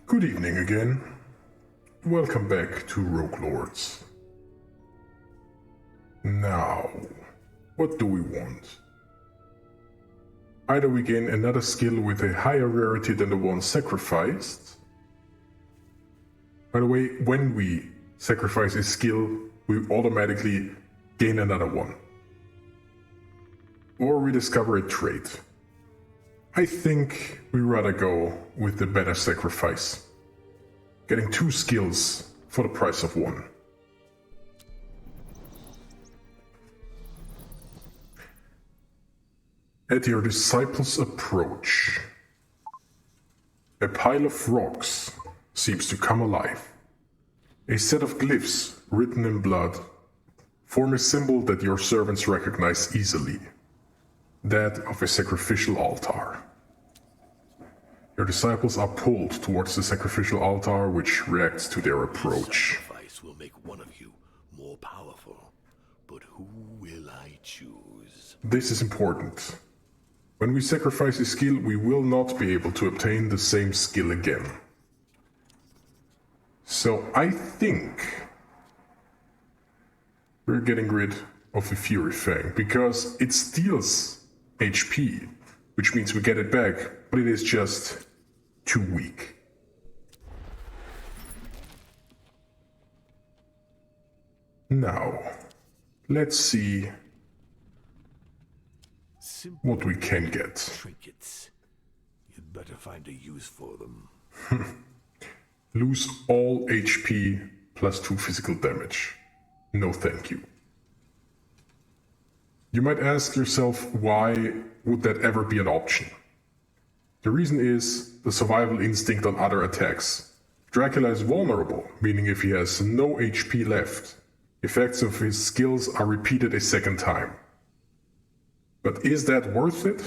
Good evening again. Welcome back to Rogue Lords. Now, what do we want? Either we gain another skill with a higher rarity than the one sacrificed. By the way, when we sacrifice a skill, we automatically gain another one. Or we discover a trait. I think we rather go with the better sacrifice. Getting 2 skills for the price of 1. At your disciples' approach, a pile of rocks seems to come alive. A set of glyphs written in blood form a symbol that your servants recognize easily, that of a sacrificial altar. Your disciples are pulled towards the sacrificial altar, which reacts to their approach. Sacrifice will make one of you more powerful, but who will I choose? This is important. When we sacrifice a skill, we will not be able to obtain the same skill again. So I think we're getting rid of the Fury Fang, because it steals HP, which means we get it back, but it is just too weak. Now, let's see what we can get. Trinkets. You'd better find a use for them. Lose all HP plus 2 physical damage. No thank you. You might ask yourself, why would that ever be an option? The reason is the survival instinct on other attacks. Dracula is vulnerable, meaning if he has no HP left, effects of his skills are repeated a second time. But is that worth it?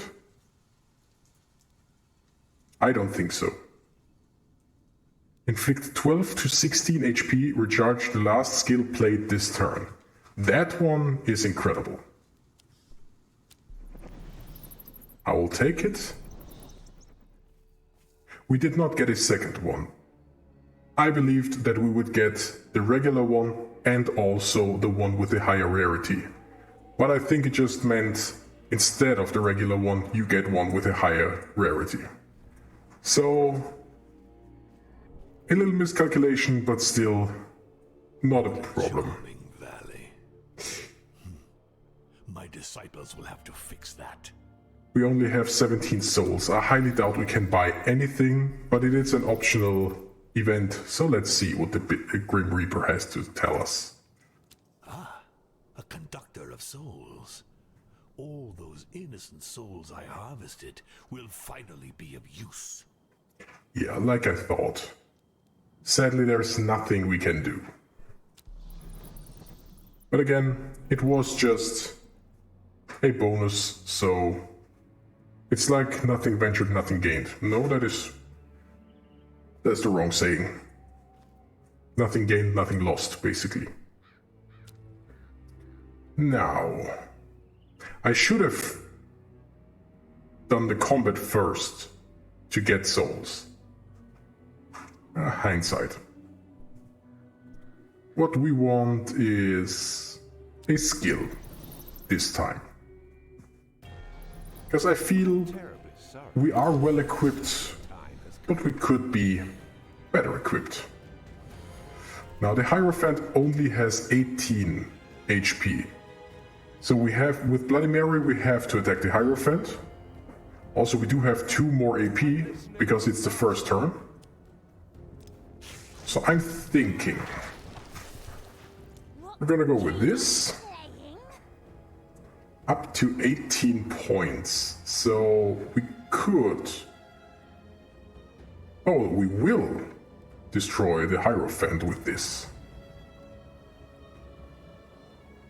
I don't think so. Inflict 12 to 16 HP, recharge the last skill played this turn. That one is incredible. I will take it. We did not get a second one. I believed that we would get the regular one and also the one with the higher rarity. But I think it just meant instead of the regular one, you get one with a higher rarity. So, a little miscalculation, but still not a problem. Charming Valley. My disciples will have to fix that. We only have 17 souls. I highly doubt we can buy anything, but it is an optional event, so let's see what the Grim Reaper has to tell us. Ah, a conductor of souls. All those innocent souls I harvested will finally be of use. Yeah, like I thought. Sadly, there's nothing we can do. But again, it was just a bonus, so it's like nothing ventured, nothing gained. No, that's the wrong saying. Nothing gained, nothing lost, basically. Now, I should have done the combat first to get souls. Hindsight. What we want is a skill this time. Because I feel we are well equipped, but we could be better equipped. Now the Hierophant only has 18 HP. So we have, with Bloody Mary, we have to attack the Hierophant. Also, we do have 2 more AP, because it's the first turn. So I'm thinking we're gonna go with this. Up to 18 points. So we could... Oh, we will destroy the Hierophant with this.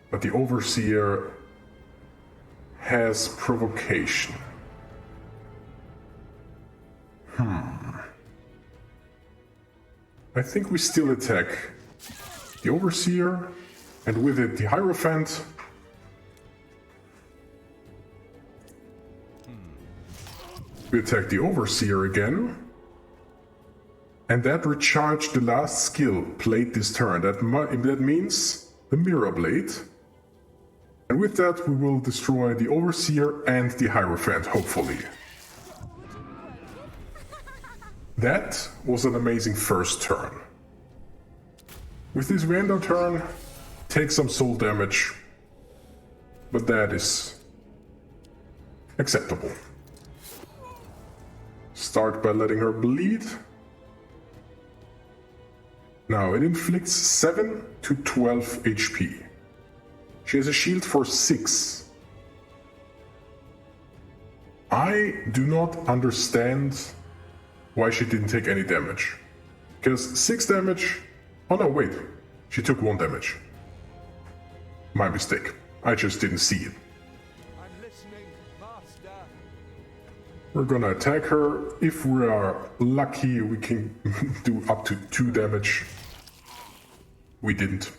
But the Overseer has provocation. I think we still attack the Overseer, and with it the Hierophant. We attack the Overseer again. And that recharged the last skill played this turn. That means the Mirror Blade. And with that we will destroy the Overseer and the Hierophant, hopefully. That was an amazing first turn. With this we end our turn, take some soul damage, but that is acceptable. Start by letting her bleed. Now it inflicts 7 to 12 HP. She has a shield for 6. I do not understand why she didn't take any damage. Because 6 damage... Oh no, wait. She took 1 damage. My mistake. I just didn't see it. I'm listening, Master. We're gonna attack her. If we are lucky, we can do up to 2 damage. We didn't.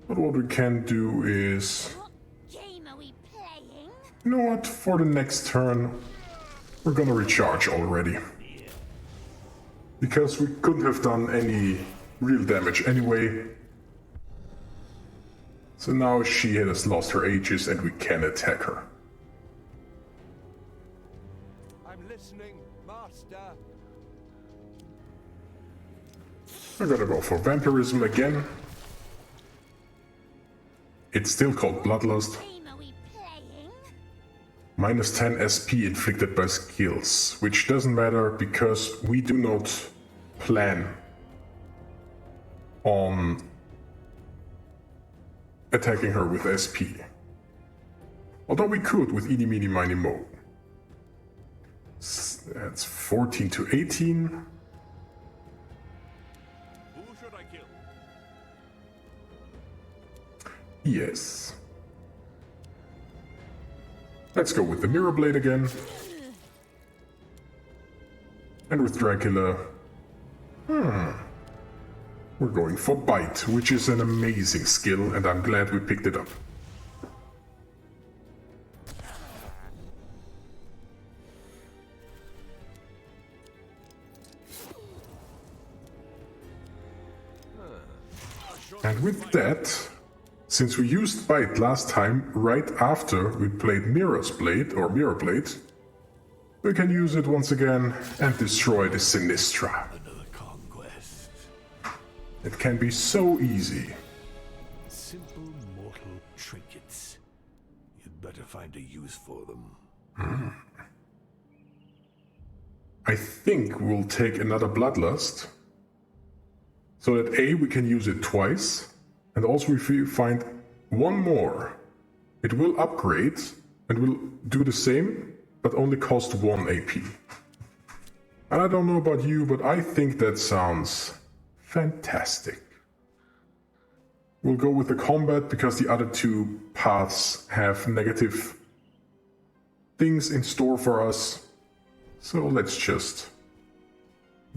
But what we can do is... What game are we playing? You know what? For the next turn, we're gonna recharge already. Because we couldn't have done any real damage anyway. So now she has lost her Aegis and we can attack her. I'm listening, Master. We're gonna go for Vampirism again. It's still called Bloodlust. Game are we playing? Minus 10 SP inflicted by skills, which doesn't matter because we do not plan on attacking her with SP. Although we could with Eeny Meeny Miny Mo. That's 14 to 18. Who should I kill? Yes. Let's go with the Mirror Blade again. And with Dracula... We're going for Bite, which is an amazing skill, and I'm glad we picked it up. And with that, since we used Bite last time, right after we played Mirror's Blade, or Mirror Blade, we can use it once again and destroy the Sinistra. Another conquest. It can be so easy. Simple mortal trinkets. You'd better find a use for them. I think we'll take another Bloodlust. So that A, we can use it twice, and also if we find one more, it will upgrade and will do the same, but only cost 1 AP. And I don't know about you, but I think that sounds fantastic. We'll go with the combat because the other 2 paths have negative things in store for us. So let's just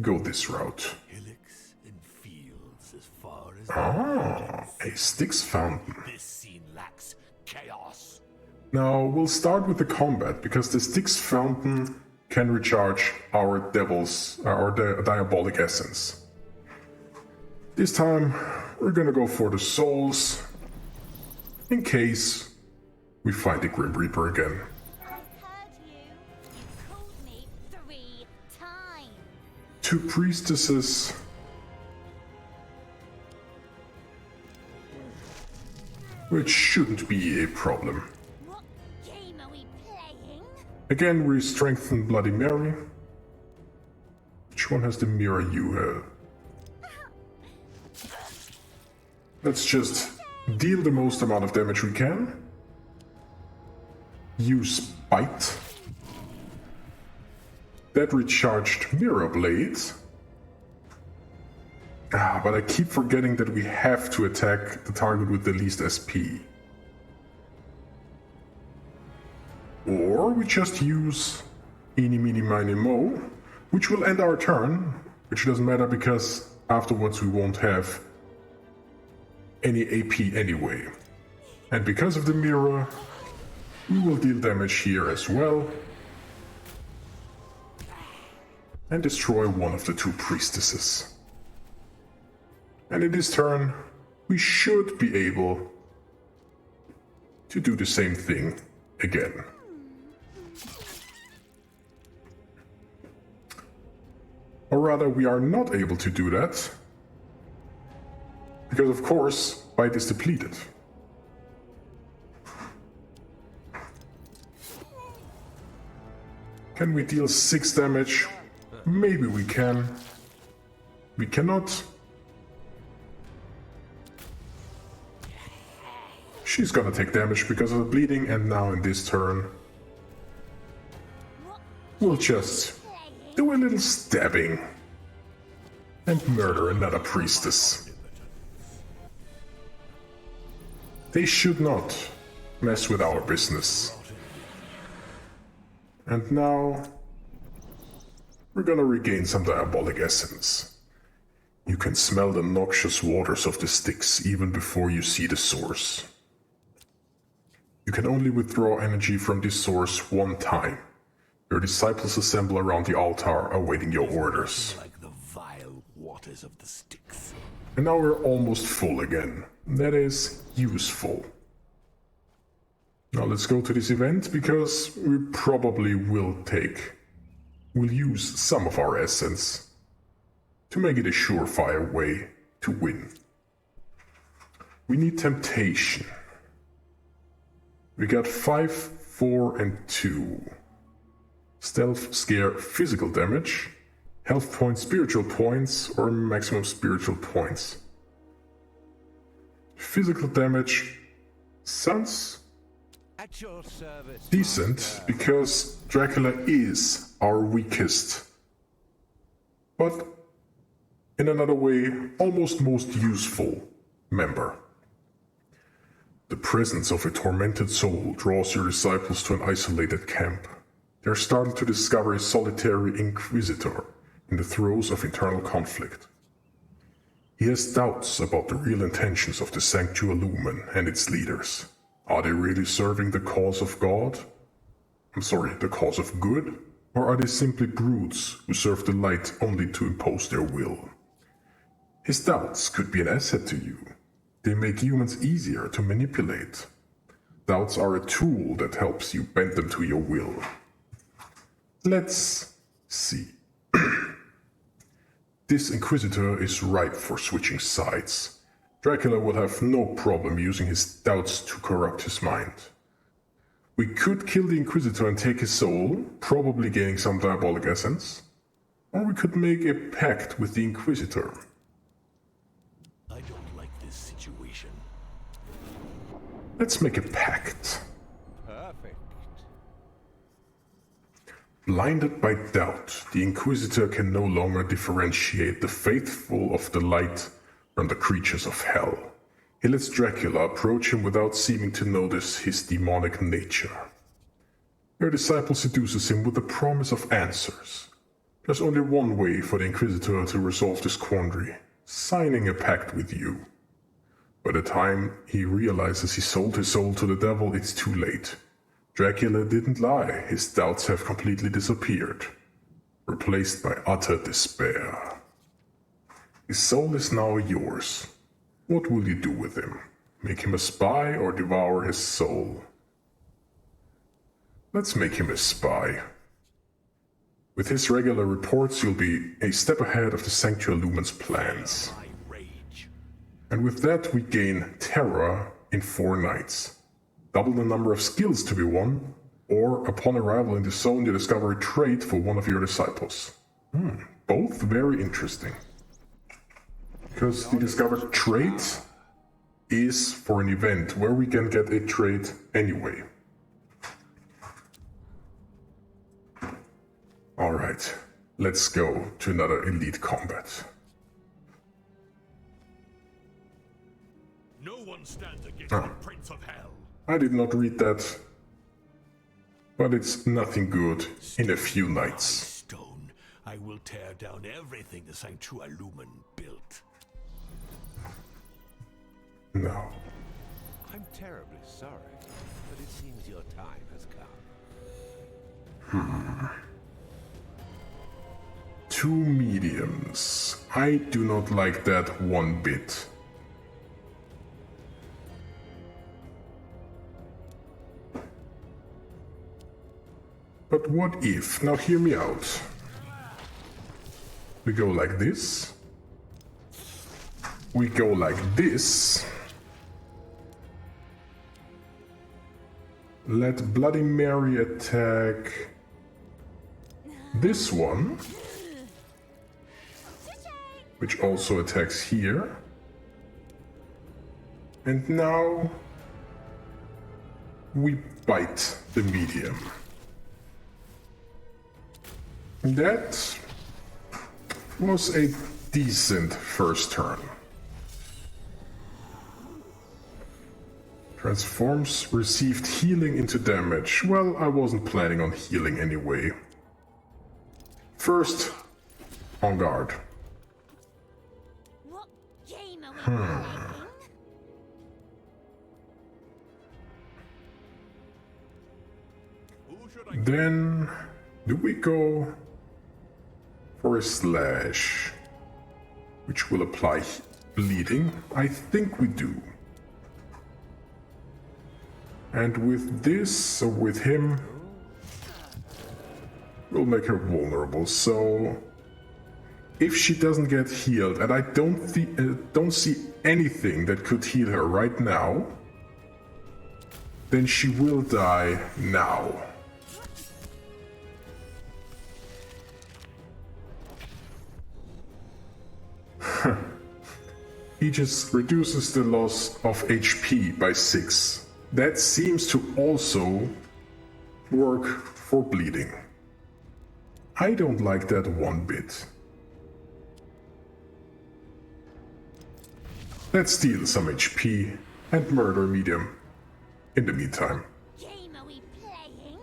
go this route. Hillocks and fields as far as A Styx Fountain. this scene lacks chaos. Now we'll start with the combat because the Styx Fountain can recharge our diabolic essence. This time we're gonna go for the souls in case we find the Grim Reaper again. I heard you. You called me 3 times. 2 priestesses. Which shouldn't be a problem. What game are we playing? Again, we strengthen Bloody Mary. Which one has the mirror you have? Let's just deal the most amount of damage we can. Use Bite. That recharged Mirror Blade. But I keep forgetting that we have to attack the target with the least SP. Or we just use Eeny Meeny Miny Mo, which will end our turn, which doesn't matter because afterwards we won't have any AP anyway. And because of the mirror, we will deal damage here as well. and destroy one of the two priestesses. And in this turn, we should be able to do the same thing again. Or rather, we are not able to do that, because of course, bite is depleted. Can we deal 6 damage? Maybe we can. We cannot. She's gonna take damage because of the bleeding, and now in this turn, we'll just do a little stabbing and murder another priestess. They should not mess with our business. And now, we're gonna regain some diabolic essence. You can smell the noxious waters of the Styx even before you see the source. You can only withdraw energy from this source one time. Your disciples assemble around the altar, awaiting your orders. Like the vile waters of the Styx. And now we're almost full again. That is useful. Now let's go to this event, because we probably will use some of our essence to make it a surefire way to win. We need temptation. We got 5, 4, and 2. Stealth, scare, physical damage, health points, spiritual points, or maximum spiritual points. Physical damage sounds At your service. decent, because Dracula is our weakest, but in another way, almost most useful member. The presence of a tormented soul draws your disciples to an isolated camp. They are startled to discover a solitary inquisitor in the throes of internal conflict. He has doubts about the real intentions of the Sanctua Lumen and its leaders. Are they really serving the cause of God? The cause of good? Or are they simply brutes who serve the light only to impose their will? His doubts could be an asset to you. They make humans easier to manipulate. Doubts are a tool that helps you bend them to your will. Let's see. This Inquisitor is ripe for switching sides. Dracula will have no problem using his doubts to corrupt his mind. We could kill the Inquisitor and take his soul, probably gaining some diabolic essence. Or we could make a pact with the Inquisitor. I don't like this situation. Let's make a pact. Perfect. Blinded by doubt, the Inquisitor can no longer differentiate the faithful of the light from the creatures of hell. He lets Dracula approach him without seeming to notice his demonic nature. Your disciple seduces him with the promise of answers. There's only one way for the Inquisitor to resolve this quandary: signing a pact with you. By the time he realizes he sold his soul to the devil, it's too late. Dracula didn't lie. His doubts have completely disappeared, replaced by utter despair. His soul is now yours. What will you do with him? Make him a spy or devour his soul? Let's make him a spy. With his regular reports, you'll be a step ahead of the Sanctua Lumen's plans. My rage. And with that, we gain Terror in 4 nights. Double the number of skills to be won, or upon arrival in the zone, you discover a trait for one of your disciples. Both very interesting. Because the discovered trait is for an event where we can get a trait anyway. Alright, let's go to another elite combat. No one stands against the Prince of Hell. I did not read that, but it's nothing good in a few nights. Stone, I will tear down everything the Sanctua Lumen built. No. I'm terribly sorry, but it seems your time has come. 2 mediums. I do not like that one bit. But what if? Now hear me out. We go like this. We go like this. Let Bloody Mary attack this one, which also attacks here. And now we bite the medium. That was a decent first turn. Transforms received healing into damage. Well, I wasn't planning on healing anyway. First, on guard. What game are we playing? Then, do we go for a slash, which will apply bleeding? I think we do. And with this, so with him, we'll make her vulnerable. So, if she doesn't get healed, and I don't see anything that could heal her right now, then she will die now. He just reduces the loss of HP by 6. That seems to also work for bleeding. I don't like that one bit. Let's steal some HP and murder medium in the meantime. Game are we playing?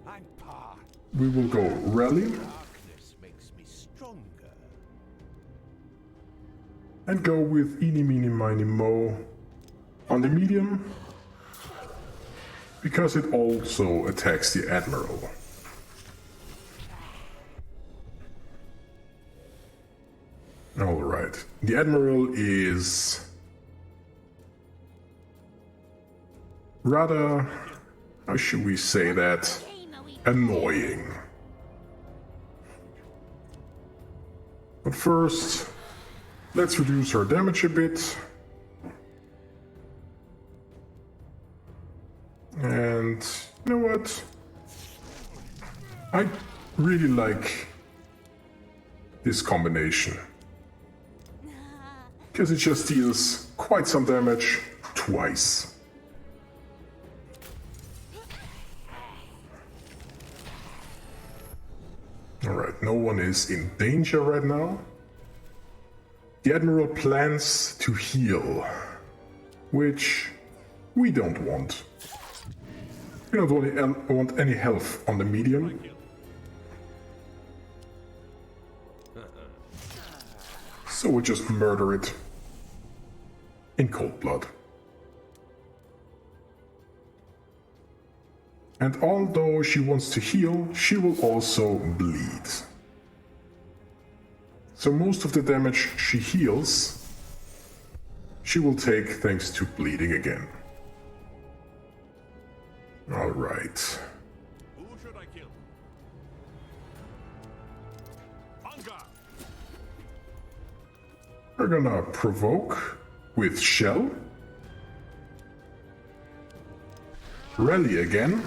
I'm part. We will go rally Darkness makes me stronger. and go with eeny meeny miny mo on the medium because it also attacks the Admiral. Alright, the Admiral is rather, how should we say that, Game are we annoying. But first, let's reduce her damage a bit. And you know what? I really like this combination. Because it just deals quite some damage twice. Alright, no one is in danger right now. The Admiral plans to heal, which we don't want. We don't want any health on the medium. So we'll just murder it in cold blood. And although she wants to heal, she will also bleed. So most of the damage she heals, she will take thanks to bleeding again. Alright. Who should I kill? On guard. We're gonna provoke with Shell. Rally again.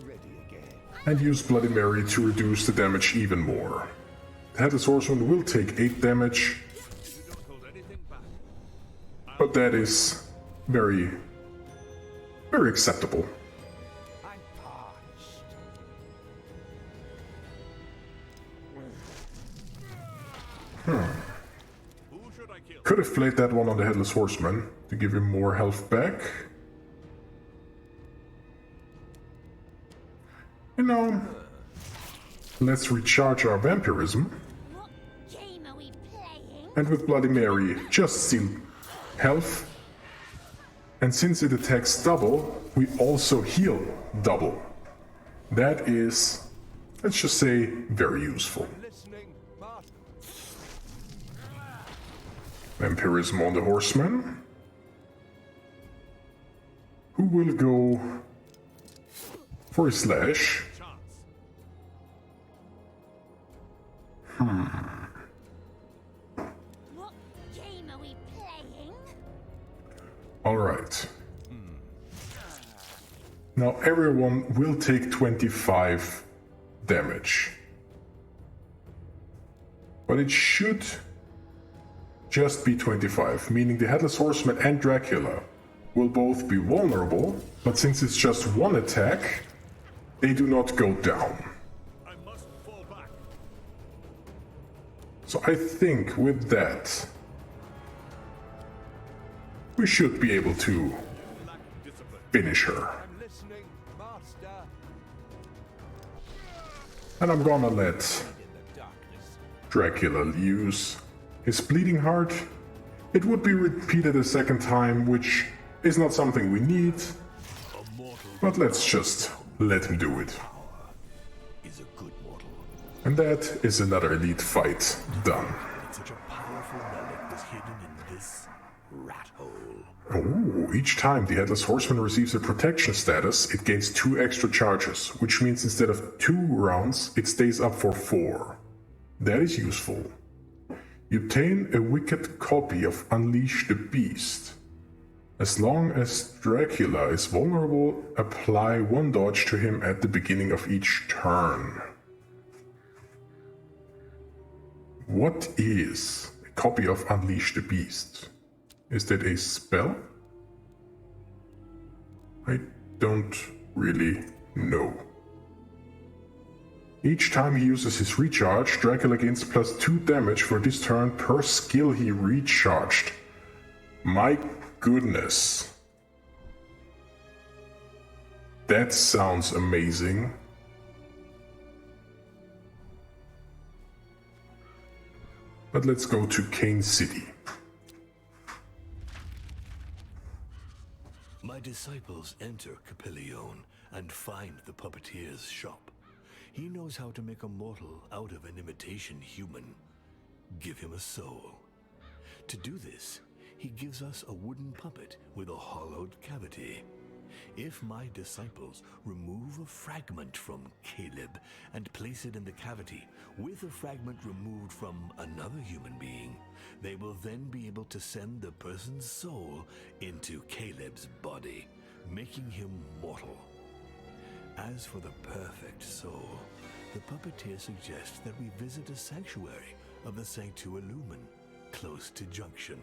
Ready again. And use Bloody Mary to reduce the damage even more. The Headless Horseman will take 8 damage, You don't hold anything back. but that is very acceptable. I'm parched. Who should I kill? Could have played that one on the Headless Horseman to give him more health back. You know, let's recharge our vampirism, What game are we playing? and with Bloody Mary, just steal health. And since it attacks double, we also heal double. That is, let's just say, very useful. Listening, Master. Vampirism on the Horseman. Who will go for a slash? What game are we playing? Alright. Now everyone will take 25 damage. But it should just be 25, meaning the Headless Horseman and Dracula will both be vulnerable, but since it's just one attack, they do not go down. I must fall back. So I think with that, we should be able to Lack discipline. finish her. I'm listening, Master. And I'm gonna let In the darkness. Dracula use his bleeding heart. It would be repeated a second time, which is not something we need, A mortal but let's just let him do it. is a good mortal. And that is another elite fight done. And such a powerful relic was hidden in this rat hole. Oh, each time the Headless Horseman receives a protection status, it gains 2 extra charges, which means instead of 2 rounds, it stays up for 4. That is useful. You obtain a wicked copy of Unleash the Beast. As long as Dracula is vulnerable, apply 1 dodge to him at the beginning of each turn. What is a copy of Unleash the Beast? Is that a spell? I don't really know. Each time he uses his recharge, Dracula gains +2 damage for this turn per skill he recharged. My goodness. That sounds amazing. But let's go to Kane City. My disciples enter Capillion and find the puppeteer's shop. He knows how to make a mortal out of an imitation human. Give him a soul. To do this, he gives us a wooden puppet with a hollowed cavity. If my disciples remove a fragment from Caleb and place it in the cavity with a fragment removed from another human being, they will then be able to send the person's soul into Caleb's body, making him mortal. As for the perfect soul, the puppeteer suggests that we visit a sanctuary of the Sanctua Lumen, close to Junction.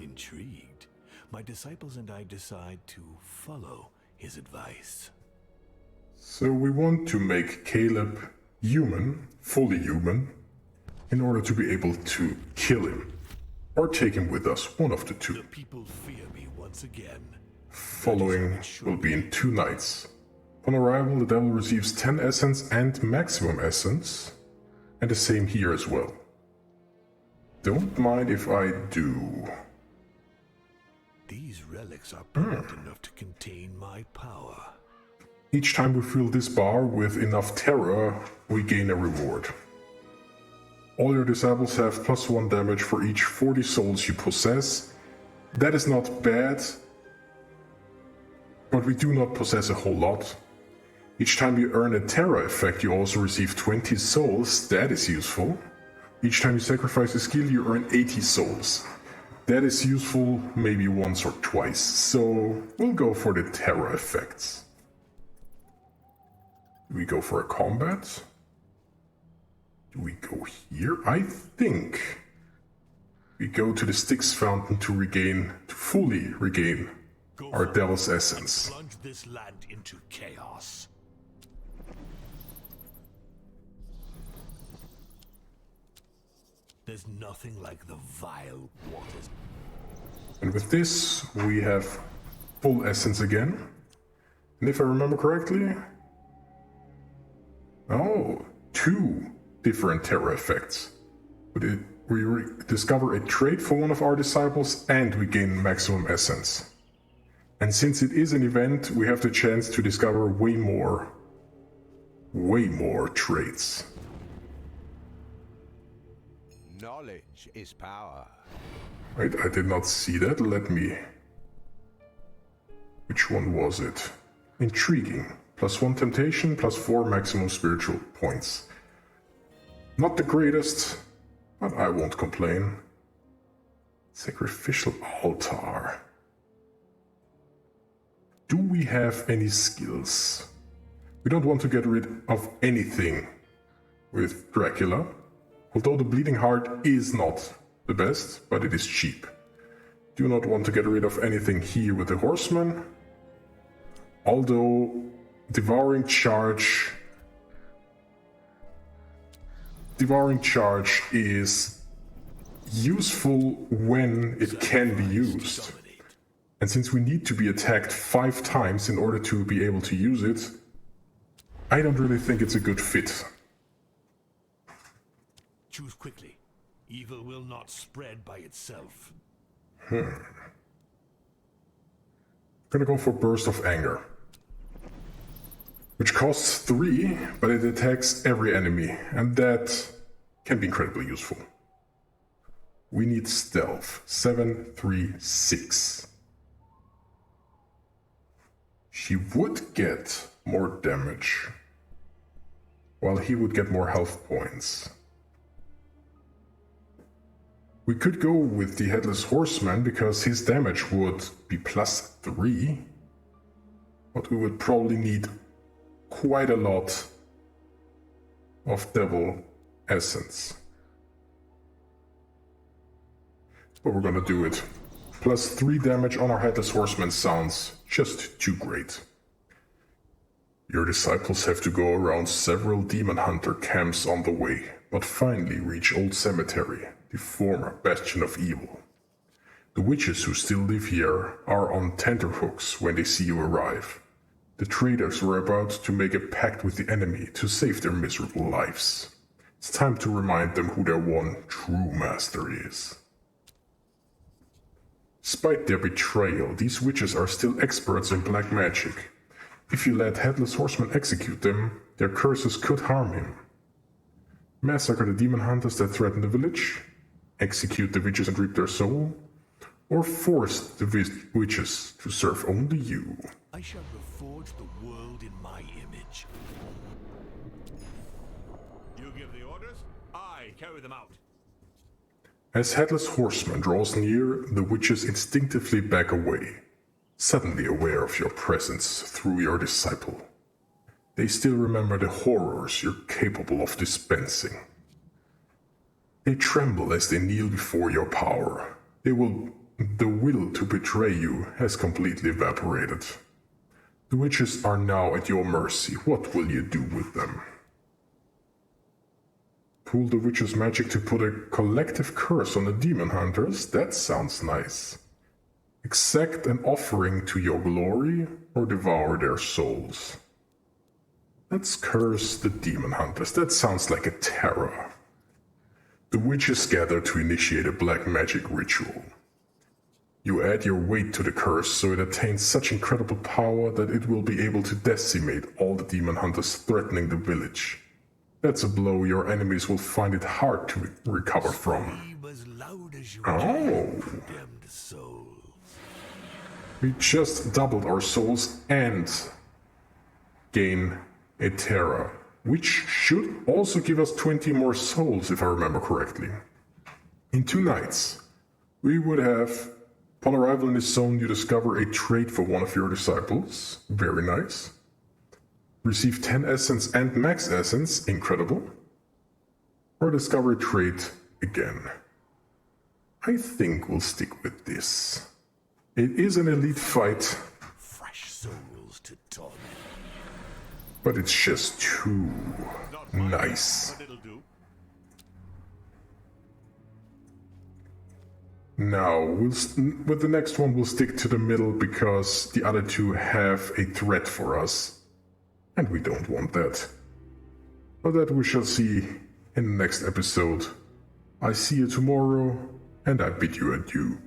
Intrigued, my disciples and I decide to follow his advice. So we want to make Caleb human, fully human, in order to be able to kill him. Or take him with us, one of the two. The people fear me once again. Following will be in 2 nights. Upon arrival, the devil receives 10 essence and maximum essence, and the same here as well. Don't mind if I do. These relics are potent enough to contain my power. Each time we fill this bar with enough terror, we gain a reward. All your disciples have +1 damage for each 40 souls you possess. That is not bad, but we do not possess a whole lot. Each time you earn a terror effect, you also receive 20 souls. That is useful. Each time you sacrifice a skill, you earn 80 souls. That is useful maybe once or twice, so we'll go for the terror effects. Do we go for a combat? Do we go here? I think we go to the Styx Fountain to fully regain Go our forth Devil's and Essence. plunge this land into chaos. There's nothing like the vile waters. And with this, we have full essence again. And if I remember correctly, 2 different terror effects. We discover a trait for one of our disciples and we gain maximum essence. And since it is an event, we have the chance to discover way more way more traits. Knowledge is power. Wait, I did not see that. Let me... Which one was it? Intriguing. +1 temptation, +4 maximum spiritual points. Not the greatest, but I won't complain. Sacrificial altar. Do we have any skills? We don't want to get rid of anything with Dracula. Although the bleeding heart is not the best, but it is cheap. Do not want to get rid of anything here with the horseman. Although Devouring Charge is useful when it can be used. And since we need to be attacked 5 times in order to be able to use it, I don't really think it's a good fit. Choose quickly. Evil will not spread by itself. Gonna go for Burst of Anger, which costs 3, but it attacks every enemy, and that can be incredibly useful. We need Stealth. 7, 3, 6. She would get more damage, while he would get more health points. We could go with the Headless Horseman because his damage would be +3, but we would probably need quite a lot of Devil Essence. But we're gonna do it. +3 damage on our Headless Horseman sounds just too great. Your disciples have to go around several demon hunter camps on the way, but finally reach Old Cemetery, the former bastion of evil. The witches who still live here are on tenterhooks when they see you arrive. The traders were about to make a pact with the enemy to save their miserable lives. It's time to remind them who their one true master is. Despite their betrayal, these witches are still experts in black magic. If you let Headless Horseman execute them, their curses could harm him. Massacre the demon hunters that threaten the village, execute the witches and reap their soul, or force the witches to serve only you. I shall reforge the world in my image. You give the orders, I carry them out. As Headless Horseman draws near, the witches instinctively back away, suddenly aware of your presence through your disciple. They still remember the horrors you're capable of dispensing. They tremble as they kneel before your power. The will to betray you has completely evaporated. The witches are now at your mercy. What will you do with them? Pool the witches' magic to put a collective curse on the demon hunters? That sounds nice. Exact an offering to your glory, or devour their souls. Let's curse the demon hunters. That sounds like a terror. The witches gather to initiate a black magic ritual. You add your weight to the curse so it attains such incredible power that it will be able to decimate all the demon hunters threatening the village. That's a blow your enemies will find it hard to recover from. Scream as loud as you Oh. can, condemned souls. We just doubled our souls and gain a Terra, which should also give us 20 more souls if I remember correctly. In 2 nights, we would have, upon arrival in this zone, you discover a trait for one of your disciples. Very nice. Receive 10 essence and max essence. Incredible. Or discover a trait again. I think we'll stick with this. It is an elite fight, Fresh souls to torment. but it's just too Not mine, nice. but it'll do. Now, with the next one, we'll stick to the middle because the other 2 have a threat for us. And we don't want that. But that we shall see in the next episode. I see you tomorrow, and I bid you adieu.